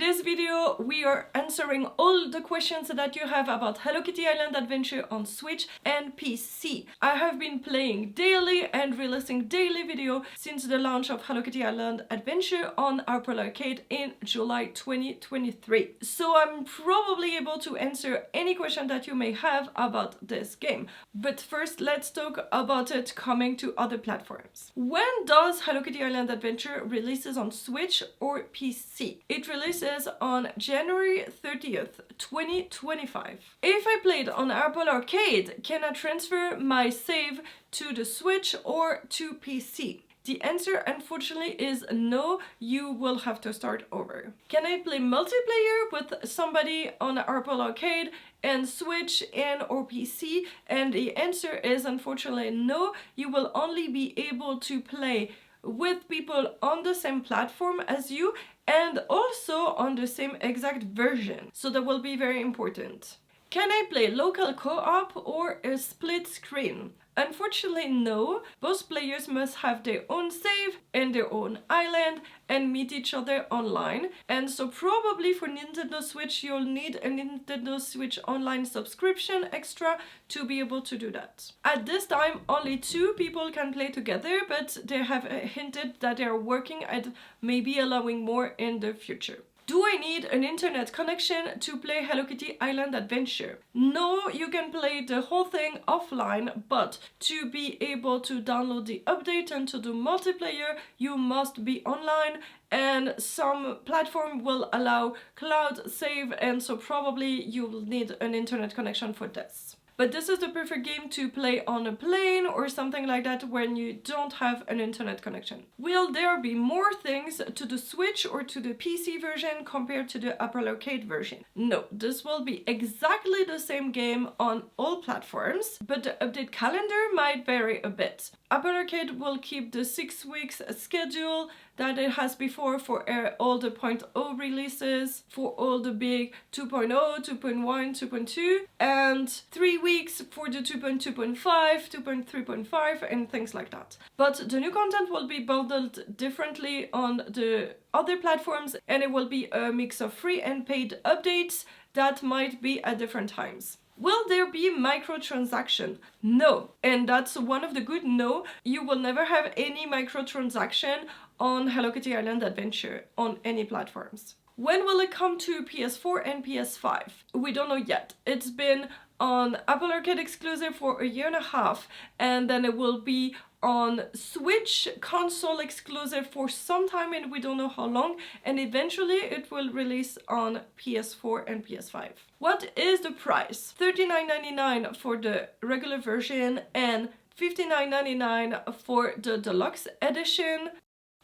this video, we are answering all the questions that you have about Hello Kitty Island Adventure on Switch and PC. I have been playing daily and releasing daily video since the launch of Hello Kitty Island Adventure on Apple Arcade in July 2023. So I'm probably able to answer any question that you may have about this game. But first, let's talk about it coming to other platforms. When does Hello Kitty Island Adventure releases on Switch or PC? It releases on January 30th, 2025. If I played on Apple Arcade, can I transfer my save to the Switch or to PC? The answer, unfortunately, is no, you will have to start over. Can I play multiplayer with somebody on Apple Arcade and Switch and or PC? And the answer is unfortunately no, you will only be able to play with people on the same platform as you and also on the same exact version. So that will be very important. Can I play local co-op or a split screen? Unfortunately, no. Both players must have their own save and their own island and meet each other online. And so probably for Nintendo Switch, you'll need a Nintendo Switch Online subscription extra to be able to do that. At this time, only 2 people can play together, but they have hinted that they are working at maybe allowing more in the future. Do I need an internet connection to play Hello Kitty Island Adventure? No, you can play the whole thing offline, but to be able to download the update and to do multiplayer, you must be online, and some platform will allow cloud save, and so probably you'll need an internet connection for this. But this is the perfect game to play on a plane or something like that when you don't have an internet connection. Will there be more things to the Switch or to the PC version compared to the Apple Arcade version? No, this will be exactly the same game on all platforms, but the update calendar might vary a bit. Apple Arcade will keep the 6 weeks schedule that it has before for all the 0.0 releases, for all the big 2.0, 2.1, 2.2, and 3 weeks for the 2.2.5, 2.3.5, and things like that. But the new content will be bundled differently on the other platforms, and it will be a mix of free and paid updates that might be at different times. Will there be microtransaction? No. And that's one of the good no. You will never have any microtransaction on Hello Kitty Island Adventure on any platforms. When will it come to PS4 and PS5? We don't know yet. It's been on Apple Arcade exclusive for a year and a half, and then it will be on Switch console exclusive for some time, and we don't know how long, and eventually it will release on PS4 and PS5. What is the price? $39.99 for the regular version and $59.99 for the Deluxe edition.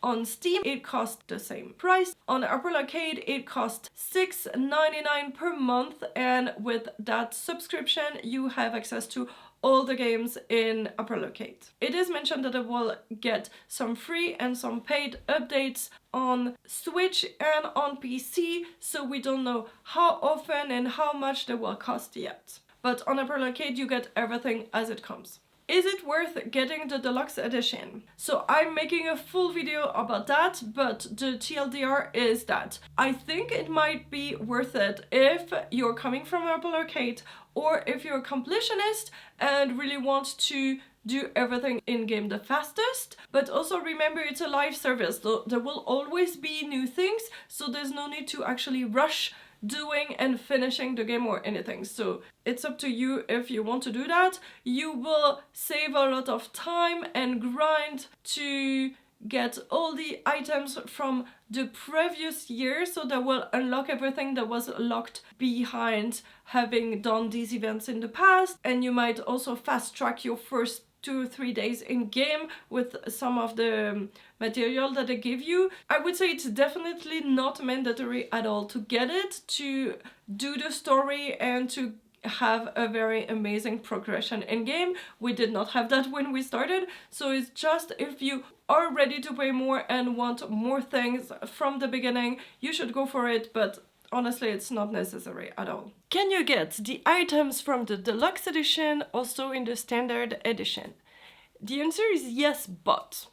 On Steam, it costs the same price. On Apple Arcade, it costs $6.99 per month, and with that subscription, you have access to all the games in Apple Arcade. It is mentioned that it will get some free and some paid updates on Switch and on PC, so we don't know how often and how much they will cost yet. But on Apple Arcade, you get everything as it comes. Is it worth getting the Deluxe edition? So I'm making a full video about that, but the TLDR is that I think it might be worth it if you're coming from Apple Arcade or if you're a completionist and really want to do everything in-game the fastest. But also remember, it's a live service, so there will always be new things, so there's no need to actually rush doing and finishing the game or anything. So it's up to you if you want to do that. You will save a lot of time and grind to get all the items from the previous year, so that will unlock everything that was locked behind having done these events in the past, and you might also fast track your first 2 or 3 days in game with some of the material that they give you. I would say it's definitely not mandatory at all to get it, to do the story and to have a very amazing progression in game. We did not have that when we started, so it's just if you are ready to pay more and want more things from the beginning, you should go for it, but honestly, it's not necessary at all. Can you get the items from the Deluxe edition also in the standard edition? The answer is yes, but.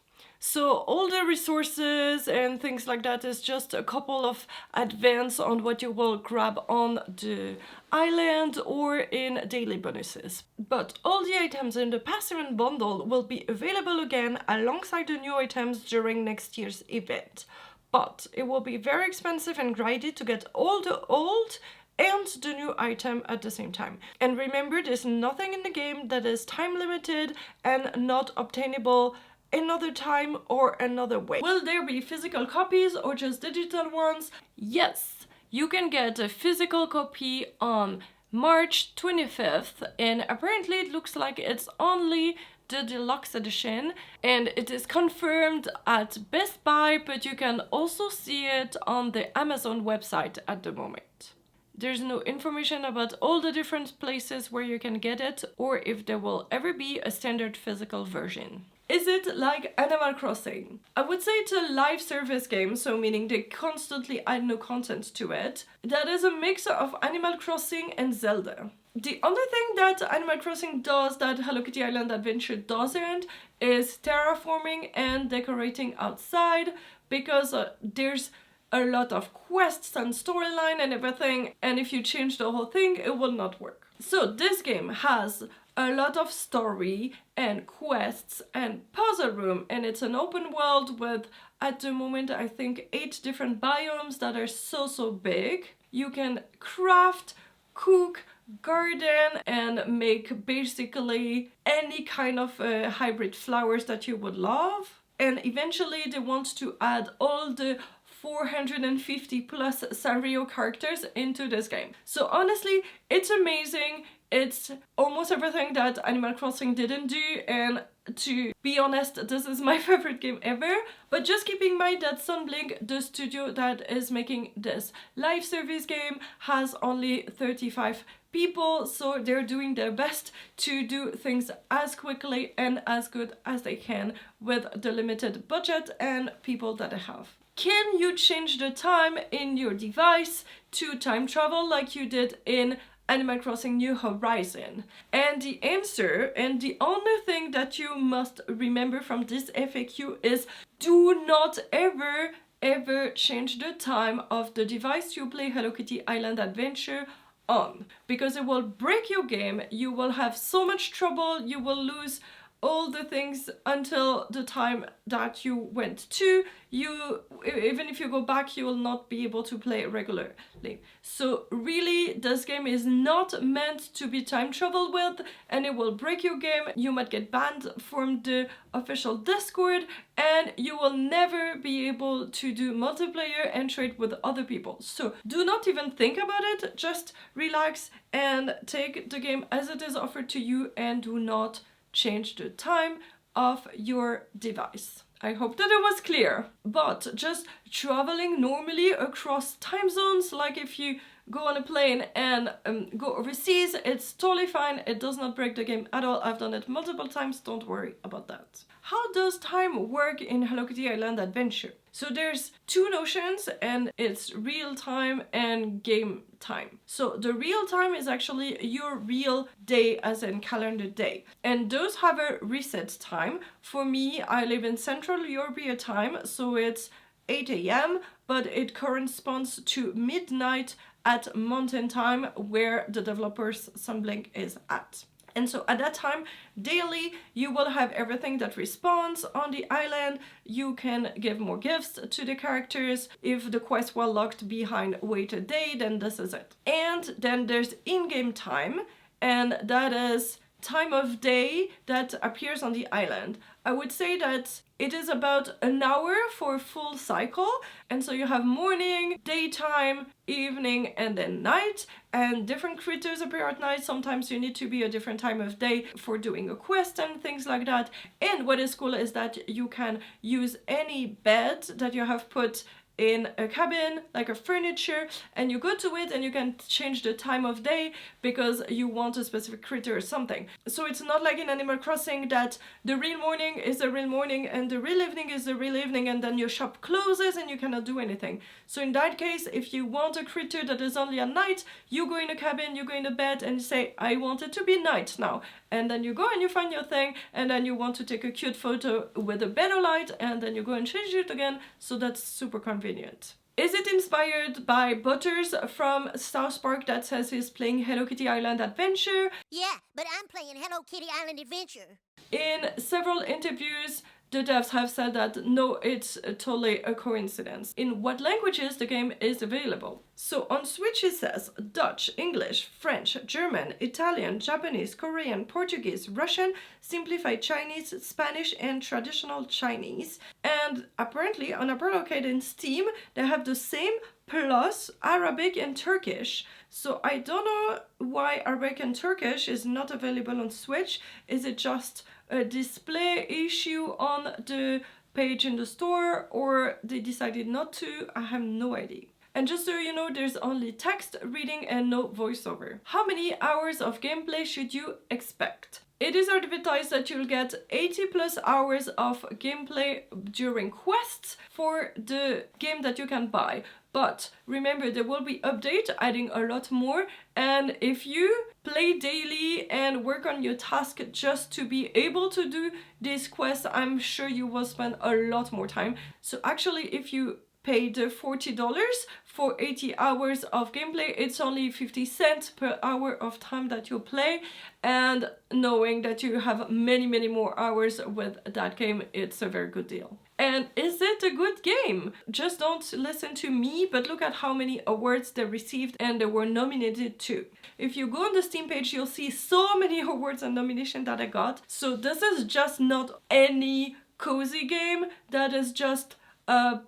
So all the resources and things like that is just a couple of advance on what you will grab on the island or in daily bonuses. But all the items in the passive bundle will be available again alongside the new items during next year's event. But it will be very expensive and grindy to get all the old and the new item at the same time. And remember, there's nothing in the game that is time limited and not obtainable another time or another way. Will there be physical copies or just digital ones? Yes, you can get a physical copy on March 25th, and apparently it looks like it's only the deluxe edition, and it is confirmed at Best Buy, but you can also see it on the Amazon website at the moment. There's no information about all the different places where you can get it or if there will ever be a standard physical version. Is it like Animal Crossing? I would say it's a live service game, so meaning they constantly add new content to it. That is a mix of Animal Crossing and Zelda. The only thing that Animal Crossing does that Hello Kitty Island Adventure doesn't is terraforming and decorating outside, because there's a lot of quests and storyline and everything, and if you change the whole thing, it will not work. So this game has a lot of story and quests and puzzle room, and it's an open world with, at the moment, I think 8 different biomes that are so big. You can craft, cook, garden and make basically any kind of hybrid flowers that you would love. And eventually they want to add all the 450 plus Sanrio characters into this game. So honestly, it's amazing. It's almost everything that Animal Crossing didn't do, and to be honest, this is my favorite game ever. But just keep in mind that Sunblink, the studio that is making this live service game, has only 35 people, so they're doing their best to do things as quickly and as good as they can with the limited budget and people that they have. Can you change the time in your device to time travel like you did in Animal Crossing New Horizon? And the answer, and the only thing that you must remember from this FAQ, is do not ever change the time of the device you play Hello Kitty Island Adventure on, because it will break your game. You will have so much trouble, you will lose all the things until the time that you went to. Even if you go back, you will not be able to play regularly. So really, this game is not meant to be time travel with, and it will break your game. You might get banned from the official Discord, and you will never be able to do multiplayer and trade with other people. So do not even think about it, just relax and take the game as it is offered to you, and do not change the time of your device. I hope that it was clear. But just traveling normally across time zones, like if you go on a plane and go overseas, it's totally fine. It does not break the game at all. I've done it multiple times, don't worry about that. How does time work in Hello Kitty Island Adventure? So there's 2 notions, and it's real time and game time. So the real time is actually your real day, as in calendar day. And those have a reset time. For me, I live in Central European time, so it's 8 a.m., but it corresponds to midnight at Mountain Time, where the developer's Sunblink is at. And so at that time, daily, you will have everything that respawns on the island. You can give more gifts to the characters. If the quest was locked behind wait a day, then this is it. And then there's in-game time, and that is time of day that appears on the island. I would say that it is about an hour for a full cycle, and so you have morning, daytime, evening, and then night, and different critters appear at night. Sometimes you need to be a different time of day for doing a quest and things like that. And what is cool is that you can use any bed that you have put in a cabin, like a furniture, and you go to it and you can change the time of day because you want a specific critter or something. So it's not like in Animal Crossing that the real morning is the real morning and the real evening is the real evening, and then your shop closes and you cannot do anything. So in that case, if you want a critter that is only at night, you go in a cabin, you go in a bed and say, I want it to be night now. And then you go and you find your thing, and then you want to take a cute photo with a better light, and then you go and change it again. So that's super convenient. Is it inspired by Butters from South Park that says he's playing Hello Kitty Island Adventure? Yeah, but I'm playing Hello Kitty Island Adventure. In several interviews, the devs have said that no, it's totally a coincidence. In what languages the game is available? So on Switch it says Dutch, English, French, German, Italian, Japanese, Korean, Portuguese, Russian, simplified Chinese, Spanish, and traditional Chinese. And apparently on Apple Arcade and Steam they have the same plus Arabic and Turkish. So I don't know why Arabic and Turkish is not available on Switch. Is it just a display issue on the page in the store, or they decided not to? I have no idea. And just so you know, there's only text reading and no voiceover. How many hours of gameplay should you expect? It is advertised that you'll get 80 plus hours of gameplay during quests for the game that you can buy. But remember, there will be updates adding a lot more, and if you play daily and work on your task just to be able to do this quest, I'm sure you will spend a lot more time. So actually, if you pay the $40 for 80 hours of gameplay, it's only 50 cents per hour of time that you play, and knowing that you have many more hours with that game, it's a very good deal. And is it a good game? Just don't listen to me, but look at how many awards they received and they were nominated to. If you go on the Steam page, you'll see so many awards and nominations that I got. So this is just not any cozy game, that is just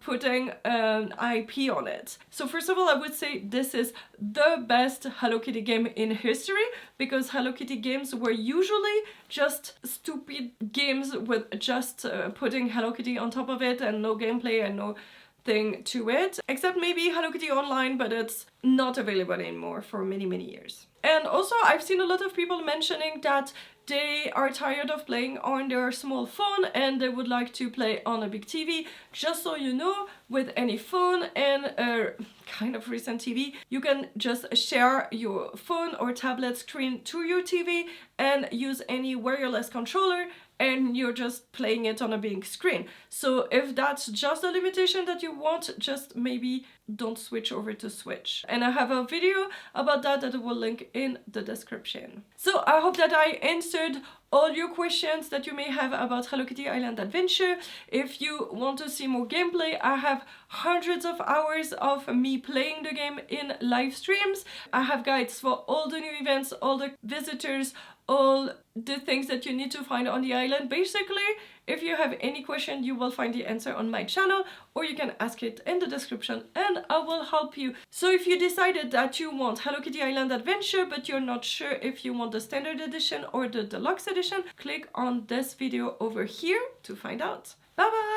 putting an IP on it. So first of all, I would say this is the best Hello Kitty game in history, because Hello Kitty games were usually just stupid games with just putting Hello Kitty on top of it and no gameplay and no thing to it, except maybe Hello Kitty Online, but it's not available anymore for many years. And also I've seen a lot of people mentioning that they are tired of playing on their small phone and they would like to play on a big TV. Just so you know, with any phone and a kind of recent TV, you can just share your phone or tablet screen to your TV and use any wireless controller, and you're just playing it on a big screen. So if that's just a limitation that you want, just maybe don't switch over to Switch. And I have a video about that I will link in the description. So I hope that I answered all your questions that you may have about Hello Kitty Island Adventure. If you want to see more gameplay, I have hundreds of hours of me playing the game in live streams. I have guides for all the new events, all the visitors, all the things that you need to find on the island. Basically, if you have any question, you will find the answer on my channel, or you can ask it in the description and I will help you. So if you decided that you want Hello Kitty Island Adventure, but you're not sure if you want the standard edition or the deluxe edition, click on this video over here to find out. Bye bye!